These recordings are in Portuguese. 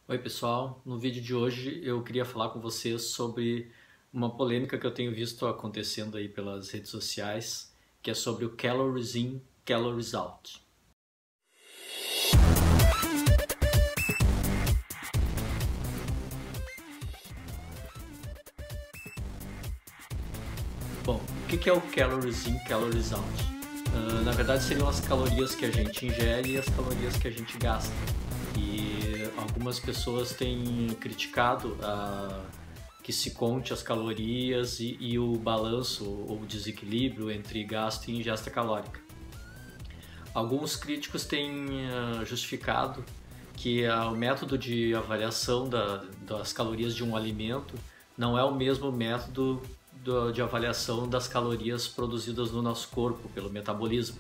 Oi pessoal, no vídeo de hoje eu queria falar com vocês sobre uma polêmica que eu tenho visto acontecendo aí pelas redes sociais, que é sobre o Calories In, Calories Out. Bom, o que é o Calories In, Calories Out? Na verdade seriam as calorias que a gente ingere e as calorias que a gente gasta. E algumas pessoas têm criticado que se conte as calorias e o balanço ou desequilíbrio entre gasto e ingesta calórica. Alguns críticos têm justificado que o método de avaliação das calorias de um alimento não é o mesmo método de avaliação das calorias produzidas no nosso corpo pelo metabolismo.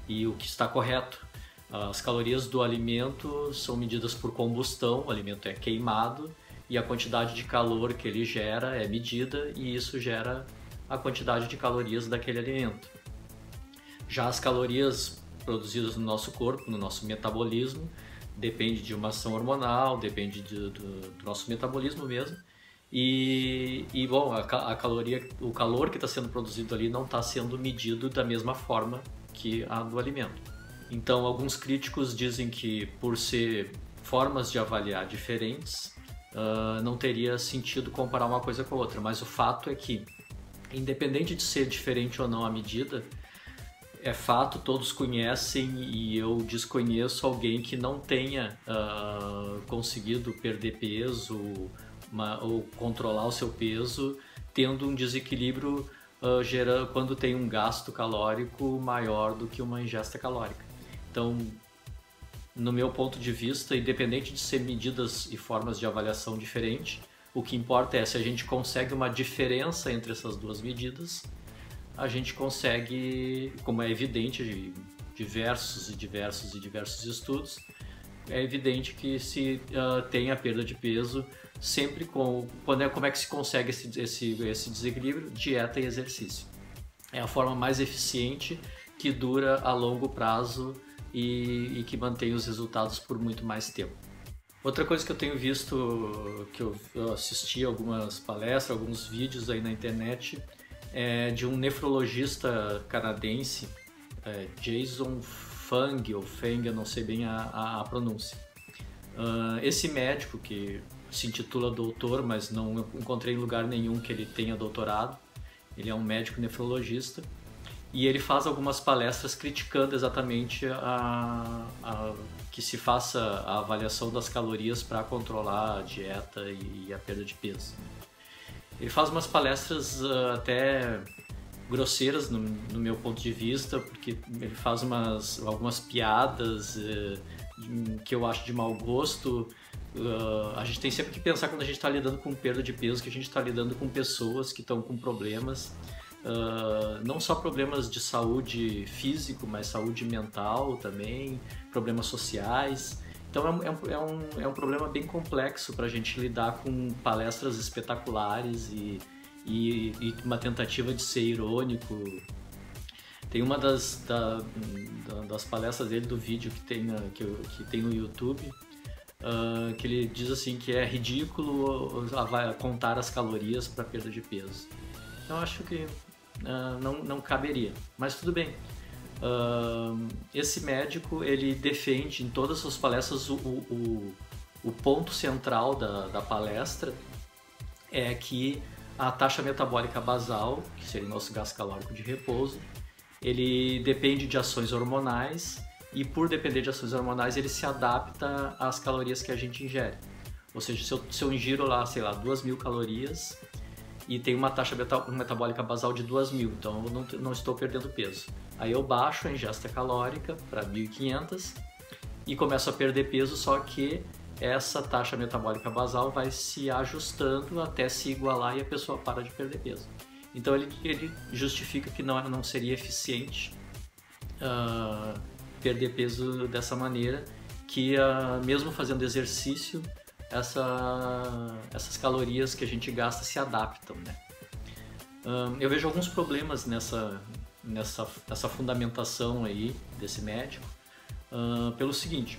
E o que está correto, as calorias do alimento são medidas por combustão, o alimento é queimado e a quantidade de calor que ele gera é medida e isso gera a quantidade de calorias daquele alimento. Já as calorias produzidas no nosso corpo, no nosso metabolismo, depende de uma ação hormonal, depende do nosso metabolismo mesmo. Bom, a caloria, o calor que está sendo produzido ali não está sendo medido da mesma forma que a do alimento. Então, alguns críticos dizem que por ser formas de avaliar diferentes, não teria sentido comparar uma coisa com a outra, mas o fato é que, independente de ser diferente ou não a medida, é fato, todos conhecem e eu desconheço alguém que não tenha conseguido perder peso ou controlar o seu peso, tendo um desequilíbrio quando tem um gasto calórico maior do que uma ingesta calórica. Então, no meu ponto de vista, independente de ser medidas e formas de avaliação diferentes, o que importa é se a gente consegue uma diferença entre essas duas medidas, a gente consegue, como é evidente de diversos estudos, é evidente que se tem a perda de peso sempre como é que se consegue esse desequilíbrio? Dieta e exercício. É a forma mais eficiente que dura a longo prazo e que mantém os resultados por muito mais tempo. Outra coisa que eu tenho visto, que eu assisti algumas palestras, alguns vídeos aí na internet, é de um nefrologista canadense, Jason Fung ou Feng, eu não sei bem a pronúncia. Esse médico, que se intitula doutor, mas não encontrei em lugar nenhum que ele tenha doutorado, ele é um médico nefrologista, e ele faz algumas palestras criticando exatamente que se faça a avaliação das calorias para controlar a dieta e a perda de peso. Ele faz umas palestras até grosseiras no meu ponto de vista, porque ele faz algumas piadas que eu acho de mau gosto. A gente tem sempre que pensar, quando a gente está lidando com perda de peso, que a gente está lidando com pessoas que estão com problemas, não só problemas de saúde físico, mas saúde mental também, problemas sociais. Então é um problema bem complexo para a gente lidar com palestras espetaculares e uma tentativa de ser irônico. Tem uma das palestras dele, do vídeo que tem no YouTube, que ele diz assim que é ridículo contar as calorias para perda de peso. Então acho que não caberia, mas tudo bem. Esse médico, ele defende em todas as suas palestras o ponto central da palestra é que a taxa metabólica basal, que seria o nosso gasto calórico de repouso, ele depende de ações hormonais e, por depender de ações hormonais, ele se adapta às calorias que a gente ingere. Ou seja, se eu ingiro lá, sei lá, 2.000 calorias e tenho uma taxa metabólica basal de 2.000, então eu não estou perdendo peso. Aí eu baixo a ingesta calórica para 1.500 e começo a perder peso, só que essa taxa metabólica basal vai se ajustando até se igualar e a pessoa para de perder peso. Então ele justifica que não seria eficiente perder peso dessa maneira, que mesmo fazendo exercício, essas calorias que a gente gasta se adaptam, né? Eu vejo alguns problemas nessa fundamentação aí desse médico, pelo seguinte: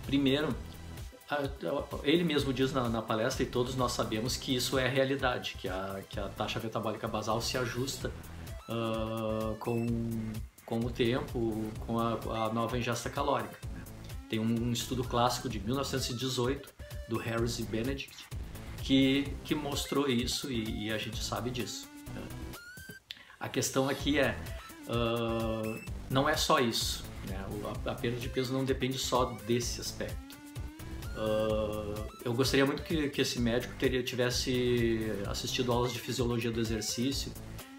primeiro, Ele mesmo diz na palestra, e todos nós sabemos que isso é a realidade, que a taxa metabólica basal se ajusta com o tempo, com a nova ingesta calórica. Né? Tem um estudo clássico de 1918, do Harris e Benedict, que mostrou isso e a gente sabe disso. Né? A questão aqui não é só isso. Né? A perda de peso não depende só desse aspecto. Eu gostaria muito que esse médico tivesse assistido aulas de fisiologia do exercício,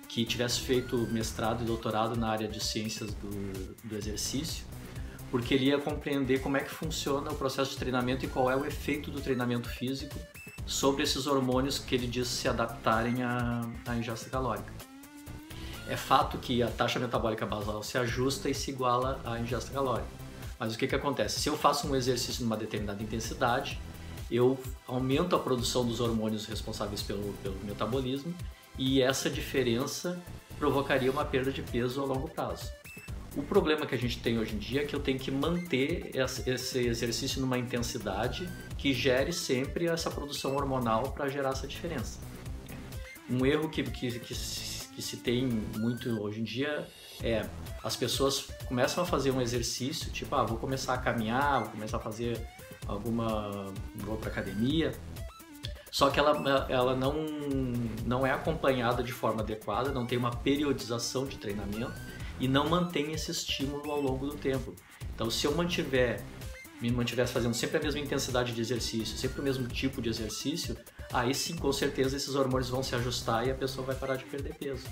que tivesse feito mestrado e doutorado na área de ciências do exercício, porque ele ia compreender como é que funciona o processo de treinamento e qual é o efeito do treinamento físico sobre esses hormônios que ele diz se adaptarem à ingesta calórica. É fato que a taxa metabólica basal se ajusta e se iguala à ingesta calórica. Mas o que acontece? Se eu faço um exercício numa determinada intensidade, eu aumento a produção dos hormônios responsáveis pelo metabolismo e essa diferença provocaria uma perda de peso a longo prazo. O problema que a gente tem hoje em dia é que eu tenho que manter esse exercício numa intensidade que gere sempre essa produção hormonal para gerar essa diferença. Um erro que se tem muito hoje em dia é as pessoas começam a fazer um exercício, tipo, vou começar a caminhar, vou começar a fazer vou para academia, só que ela não é acompanhada de forma adequada, não tem uma periodização de treinamento e não mantém esse estímulo ao longo do tempo. Então, se eu me mantivesse fazendo sempre a mesma intensidade de exercício, sempre o mesmo tipo de exercício, aí sim, com certeza, esses hormônios vão se ajustar e a pessoa vai parar de perder peso.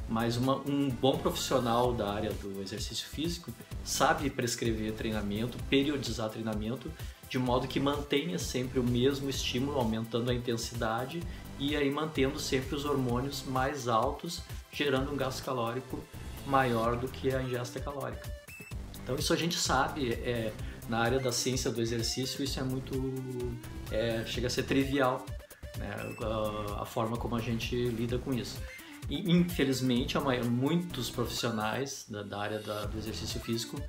Mas um bom profissional da área do exercício físico sabe prescrever treinamento, periodizar treinamento, de modo que mantenha sempre o mesmo estímulo, aumentando a intensidade e aí mantendo sempre os hormônios mais altos, gerando um gasto calórico maior do que a ingesta calórica. Então isso a gente sabe, na área da ciência do exercício isso é muito, chega a ser trivial, né? A forma como a gente lida com isso. E, infelizmente, muitos profissionais da área do exercício físico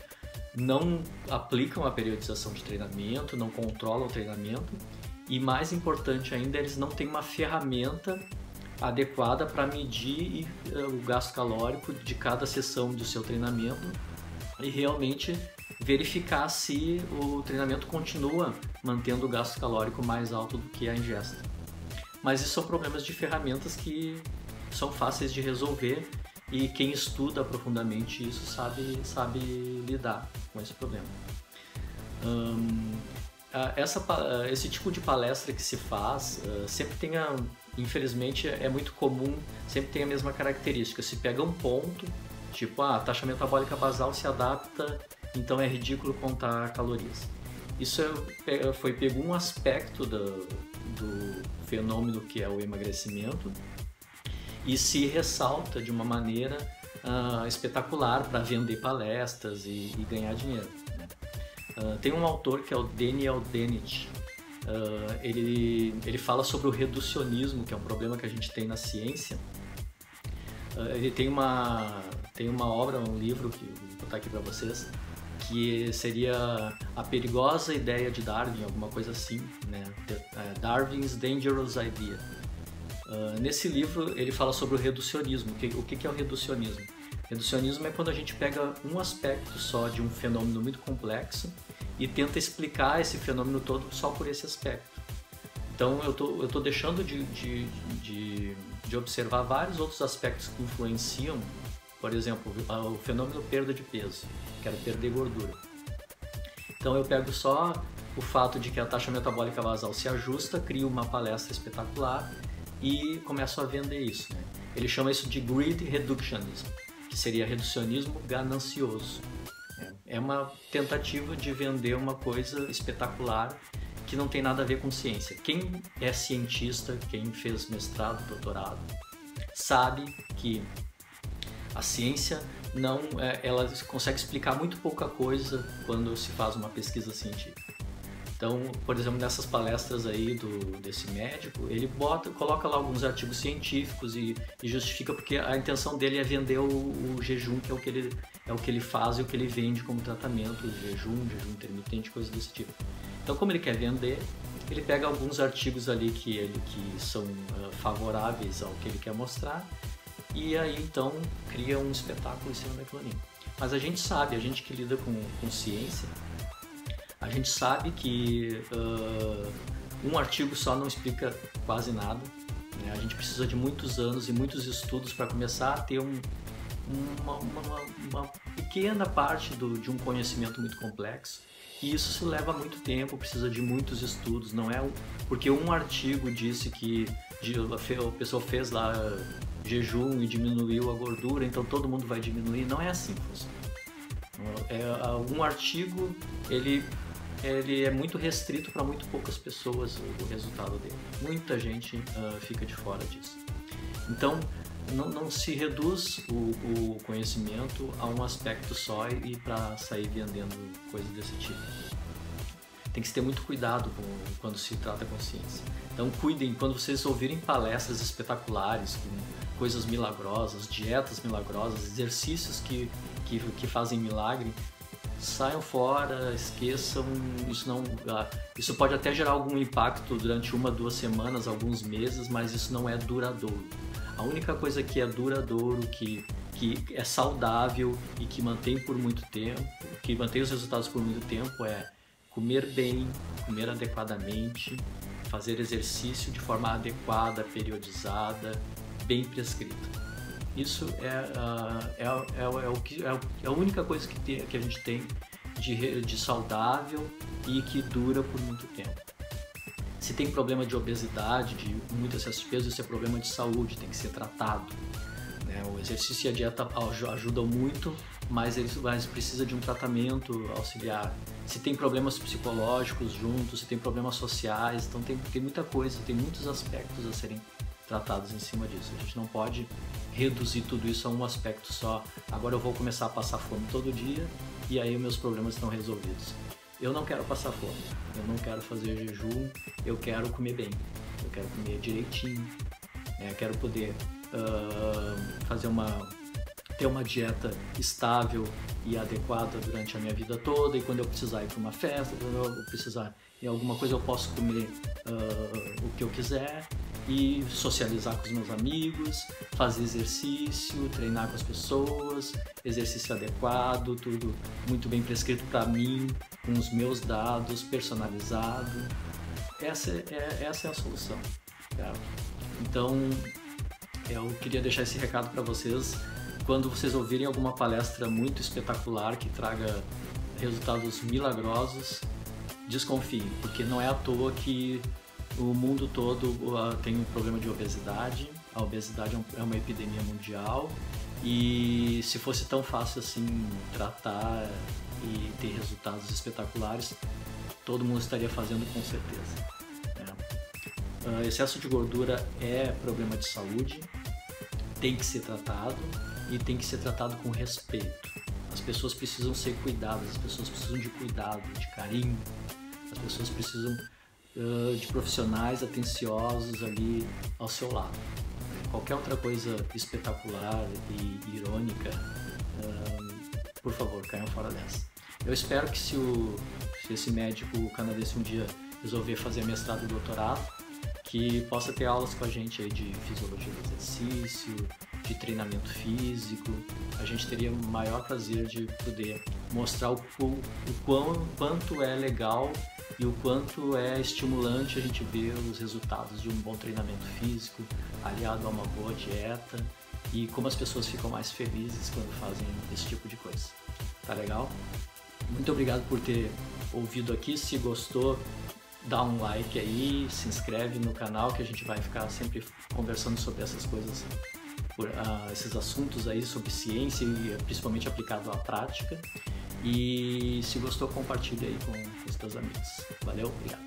não aplicam a periodização de treinamento, não controlam o treinamento e, mais importante ainda, eles não têm uma ferramenta adequada para medir o gasto calórico de cada sessão do seu treinamento e realmente verificar se o treinamento continua mantendo o gasto calórico mais alto do que a ingesta. Mas isso são problemas de ferramentas que são fáceis de resolver e quem estuda profundamente isso sabe lidar com esse problema. Esse tipo de palestra que se faz sempre tem, infelizmente é muito comum, sempre tem a mesma característica. Se pega um ponto, tipo, a taxa metabólica basal se adapta, então é ridículo contar calorias. Isso pegou um aspecto do fenômeno que é o emagrecimento e se ressalta de uma maneira espetacular para vender palestras e ganhar dinheiro. Tem um autor que é o Daniel Dennett. Ele fala sobre o reducionismo, que é um problema que a gente tem na ciência. Ele tem uma obra, um livro que eu vou botar aqui para vocês, que seria A Perigosa Ideia de Darwin, alguma coisa assim, né? Darwin's Dangerous Idea. Nesse livro ele fala sobre o reducionismo. O que é o reducionismo? Reducionismo é quando a gente pega um aspecto só de um fenômeno muito complexo e tenta explicar esse fenômeno todo só por esse aspecto. Então eu tô deixando de observar vários outros aspectos que influenciam, por exemplo, o fenômeno perda de peso, quero perder gordura. Então eu pego só o fato de que a taxa metabólica basal se ajusta, crio uma palestra espetacular e começo a vender isso. Né? Ele chama isso de greed reductionism, que seria reducionismo ganancioso. É uma tentativa de vender uma coisa espetacular que não tem nada a ver com ciência. Quem é cientista, quem fez mestrado, doutorado, sabe que a ciência ela consegue explicar muito pouca coisa quando se faz uma pesquisa científica. Então, por exemplo, nessas palestras aí desse médico, ele coloca lá alguns artigos científicos e justifica porque a intenção dele é vender o jejum, que é o que ele faz e o que ele vende como tratamento, jejum intermitente, coisas desse tipo. Então, como ele quer vender, ele pega alguns artigos ali que são favoráveis ao que ele quer mostrar e aí então cria um espetáculo em cima daquilo ali. Mas a gente sabe, a gente que lida com ciência, a gente sabe que um artigo só não explica quase nada, né? A gente precisa de muitos anos e muitos estudos para começar a ter uma pequena parte de um conhecimento muito complexo. E isso se leva muito tempo, precisa de muitos estudos, não é porque um artigo disse que a pessoa fez lá jejum e diminuiu a gordura, então todo mundo vai diminuir, não é assim que funciona. Um artigo, ele é muito restrito para muito poucas pessoas o resultado dele. Muita gente fica de fora disso. Então, não se reduz o conhecimento a um aspecto só e para sair vendendo coisas desse tipo. Tem que se ter muito cuidado quando se trata com ciência. Então cuidem, quando vocês ouvirem palestras espetaculares, com coisas milagrosas, dietas milagrosas, exercícios que fazem milagre, saiam fora, esqueçam, isso pode até gerar algum impacto durante 1, 2 semanas, alguns meses, mas isso não é duradouro. A única coisa que é duradouro, que é saudável e que mantém por muito tempo, que mantém os resultados por muito tempo é comer bem, comer adequadamente, fazer exercício de forma adequada, periodizada, bem prescrita. Isso é a única coisa que a gente tem de saudável e que dura por muito tempo. Se tem problema de obesidade, de muito excesso de peso, isso é problema de saúde, tem que ser tratado, né? O exercício e a dieta ajudam muito, mas precisa de um tratamento auxiliar. Se tem problemas psicológicos juntos, se tem problemas sociais, então tem muita coisa, tem muitos aspectos a serem tratados em cima disso. A gente não pode reduzir tudo isso a um aspecto só. Agora eu vou começar a passar fome todo dia e aí meus problemas estão resolvidos. Eu não quero passar fome, eu não quero fazer jejum, eu quero comer bem, eu quero comer direitinho, eu quero poder ter uma dieta estável e adequada durante a minha vida toda, e quando eu precisar ir para uma festa, quando eu precisar em alguma coisa, eu posso comer o que eu quiser e socializar com os meus amigos, fazer exercício, treinar com as pessoas, exercício adequado, tudo muito bem prescrito para mim, com os meus dados, personalizado. Essa é a solução, tá? Então, eu queria deixar esse recado para vocês. Quando vocês ouvirem alguma palestra muito espetacular que traga resultados milagrosos, desconfiem, porque não é à toa que o mundo todo tem um problema de obesidade. A obesidade é uma epidemia mundial e se fosse tão fácil assim tratar e ter resultados espetaculares, todo mundo estaria fazendo com certeza, né? Excesso de gordura é problema de saúde, tem que ser tratado e tem que ser tratado com respeito. As pessoas precisam ser cuidadas, as pessoas precisam de cuidado, de carinho, as pessoas precisam de profissionais atenciosos ali ao seu lado. Qualquer outra coisa espetacular e irônica, por favor, caiam fora dessa. Eu espero que se esse médico canadense um dia resolver fazer mestrado e doutorado, que possa ter aulas com a gente aí de fisiologia do exercício, de treinamento físico. A gente teria o maior prazer de poder mostrar o quanto é legal e o quanto é estimulante a gente ver os resultados de um bom treinamento físico aliado a uma boa dieta e como as pessoas ficam mais felizes quando fazem esse tipo de coisa. Tá legal? Muito obrigado por ter ouvido aqui. Se gostou, dá um like aí, se inscreve no canal que a gente vai ficar sempre conversando sobre essas coisas, esses assuntos aí sobre ciência e principalmente aplicado à prática. E se gostou, compartilha aí com os teus amigos. Valeu, obrigado.